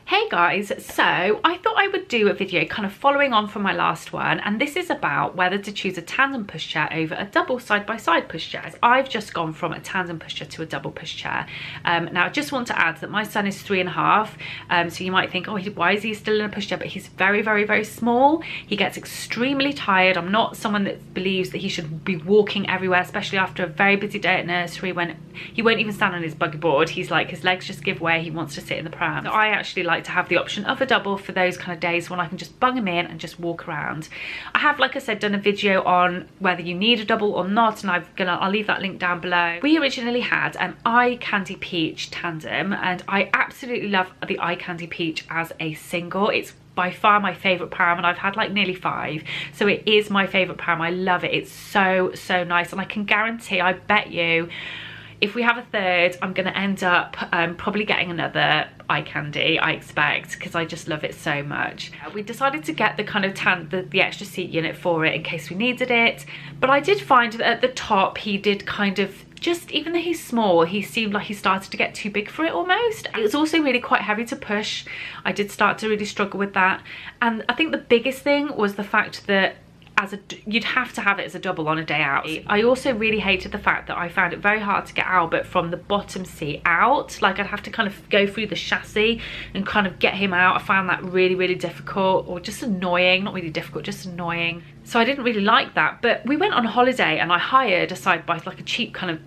Hey guys, so I thought I would do a video kind of following on from my last one, and this is about whether to choose a tandem pushchair over a double side-by-side pushchair. I've just gone from a tandem pushchair to a double pushchair. Now I just want to add that my son is 3.5, so you might think, oh, why is he still in a pushchair? But he's very, very, very small. He gets extremely tired. I'm not someone that believes that he should be walking everywhere, especially after a very busy day at nursery when he won't even stand on his buggy board. He's like, his legs just give way, he wants to sit in the pram. So I actually like to have the option of a double for those kind of days when I can just bung him in and just walk around. I have, like I said, done a video on whether you need a double or not, and I'll leave that link down below. We originally had an Eye Candy Peach tandem, and I absolutely love the Eye Candy Peach as a single. It's by far my favorite pram, and I've had like nearly 5, so it is my favorite pram. I love it. It's so nice, and I can guarantee, I bet you, if we have a third, I'm going to end up probably getting another Eye Candy, I expect, because I just love it so much. We decided to get the kind of the extra seat unit for it in case we needed it, but I did find that at the top he did kind of, just even though he's small, he seemed like he started to get too big for it almost. It was also really quite heavy to push. I did start to really struggle with that, and I think the biggest thing was the fact that you'd have to have it as a double on a day out. I also really hated the fact that I found it very hard to get Albert from the bottom seat out. Like, I'd have to kind of go through the chassis and kind of get him out. I found that really difficult, or just annoying. Not really difficult, just annoying. So I didn't really like that. But we went on holiday and I hired a like a cheap kind of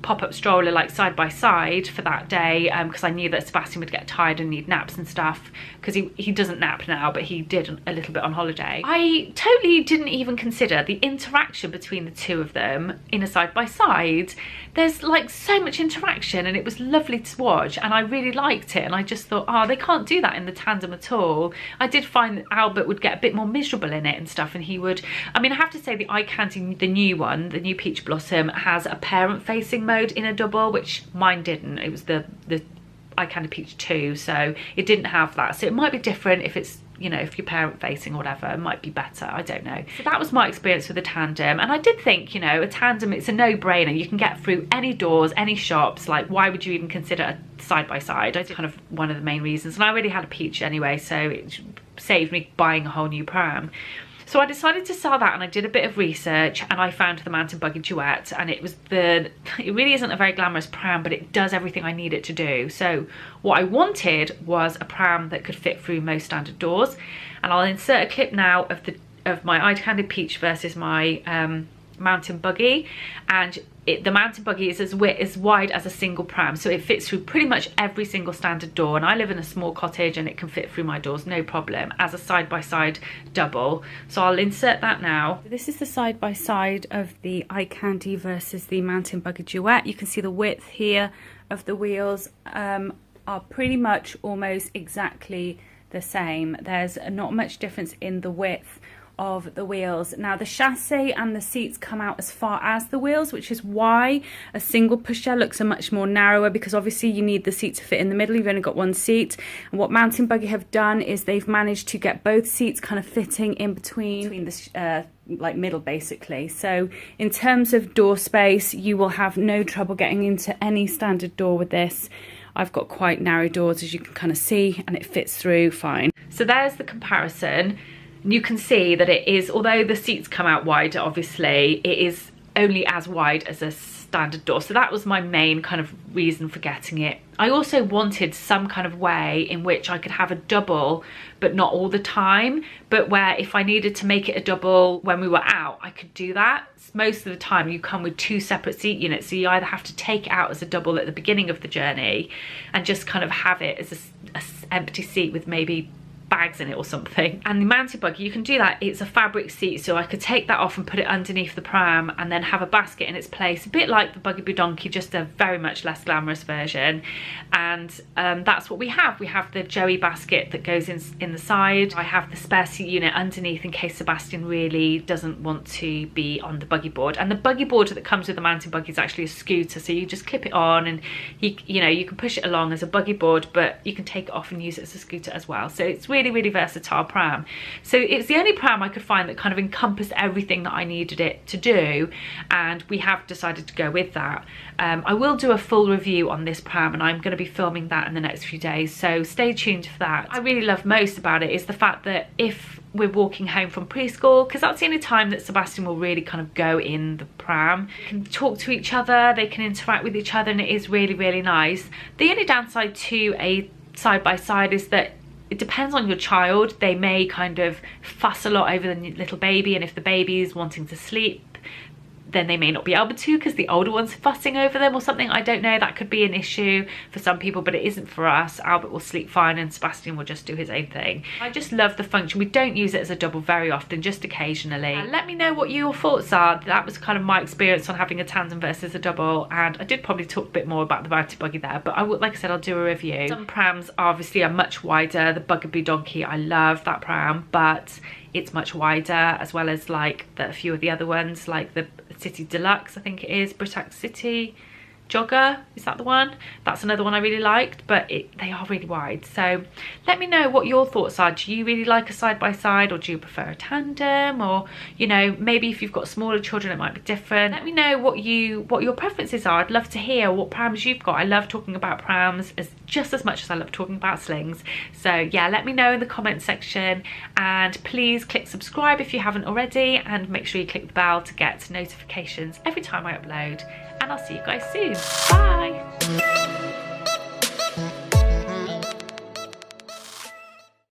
pop-up stroller, like side by side, for that day, because I knew that Sebastian would get tired and need naps and stuff, because he doesn't nap now, but he did a little bit on holiday. I totally didn't even consider the interaction between the two of them in a side by side. There's like so much interaction, and it was lovely to watch, and I really liked it, and I just thought, oh, they can't do that in the tandem at all. I did find that Albert would get a bit more miserable in it and stuff, and he would, I mean, I have to say the Eye Candy, the new one, the new Peach Blossom, has a parent facing mode in a double, which mine didn't. It was the Eye Candy Peach 2, so it didn't have that. So it might be different if it's, you know, if you're parent facing or whatever, it might be better, I don't know. So that was my experience with the tandem, and I did think, you know, a tandem, it's a no-brainer. You can get through any doors, any shops. Like, why would you even consider a side-by-side? I did kind of one of the main reasons, and I already had a Peach anyway, so it saved me buying a whole new pram. So I decided to sell that, and I did a bit of research, and I found the Mountain Buggy Duet, and it really isn't a very glamorous pram, but it does everything I need it to do. So what I wanted was a pram that could fit through most standard doors, and I'll insert a clip now of my Eye Candy Peach versus my Mountain Buggy, and the Mountain Buggy is as wide as a single pram, so it fits through pretty much every single standard door, and I live in a small cottage and it can fit through my doors no problem as a side-by-side double. So I'll insert that now. This is the side-by-side of the Eye Candy versus the Mountain Buggy Duet. You can see the width here of the wheels are pretty much almost exactly the same. There's not much difference in the width of the wheels. Now the chassis and the seats come out as far as the wheels, which is why a single pushchair looks a much more narrower, because obviously you need the seat to fit in the middle. You've only got one seat, and what Mountain Buggy have done is they've managed to get both seats kind of fitting in between the like middle, basically. So in terms of door space, you will have no trouble getting into any standard door with this. I've got quite narrow doors, as you can kind of see, and it fits through fine. So there's the comparison. You can see that it is, although the seats come out wider, obviously, it is only as wide as a standard door. So that was my main kind of reason for getting it. I also wanted some kind of way in which I could have a double, but not all the time, but where if I needed to make it a double when we were out, I could do that. Most of the time you come with 2 separate seat units, so you either have to take it out as a double at the beginning of the journey and just kind of have it as a empty seat with maybe bags in it or something. And the Mountain Buggy, you can do that. It's a fabric seat, so I could take that off and put it underneath the pram and then have a basket in its place, a bit like the Buggy Boo Donkey, just a very much less glamorous version. And that's what we have. We have the Joey basket that goes in the side. I have the spare seat unit underneath in case Sebastian really doesn't want to be on the buggy board. And the buggy board that comes with the Mountain Buggy is actually a scooter, so you just clip it on and you can push it along as a buggy board, but you can take it off and use it as a scooter as well. So it's really, really versatile pram. So it's the only pram I could find that kind of encompassed everything that I needed it to do, and we have decided to go with that. I will do a full review on this pram, and I'm going to be filming that in the next few days, so stay tuned for that. What I really love most about it is the fact that if we're walking home from preschool, because that's the only time that Sebastian will really kind of go in the pram, they can talk to each other, they can interact with each other, and it is really, really nice. The only downside to a side-by-side is that it depends on your child. They may kind of fuss a lot over the little baby, and if the baby is wanting to sleep, then they may not be able to because the older one's fussing over them or something. I don't know, that could be an issue for some people, but it isn't for us. Albert will sleep fine and Sebastian will just do his own thing. I just love the function. We don't use it as a double very often, just occasionally. Let me know what your thoughts are. That was kind of my experience on having a tandem versus a double, and I did probably talk a bit more about the Bounty Buggy there, but I would, like I said, I'll do a review. Some prams obviously are much wider. The Bugaboo Donkey, I love that pram, but it's much wider, as well as like a few of the other ones, like the City Deluxe, I think it is, Britax City Jogger, is that the one? That's another one I really liked, but they are really wide. So let me know what your thoughts are. Do you really like a side-by-side, or do you prefer a tandem? Or, you know, maybe if you've got smaller children it might be different. Let me know what your preferences are. I'd love to hear what prams you've got. I love talking about prams just as much as I love talking about slings. So yeah, let me know in the comment section, and please click subscribe if you haven't already, and make sure you click the bell to get notifications every time I upload. And I'll see you guys soon. Bye.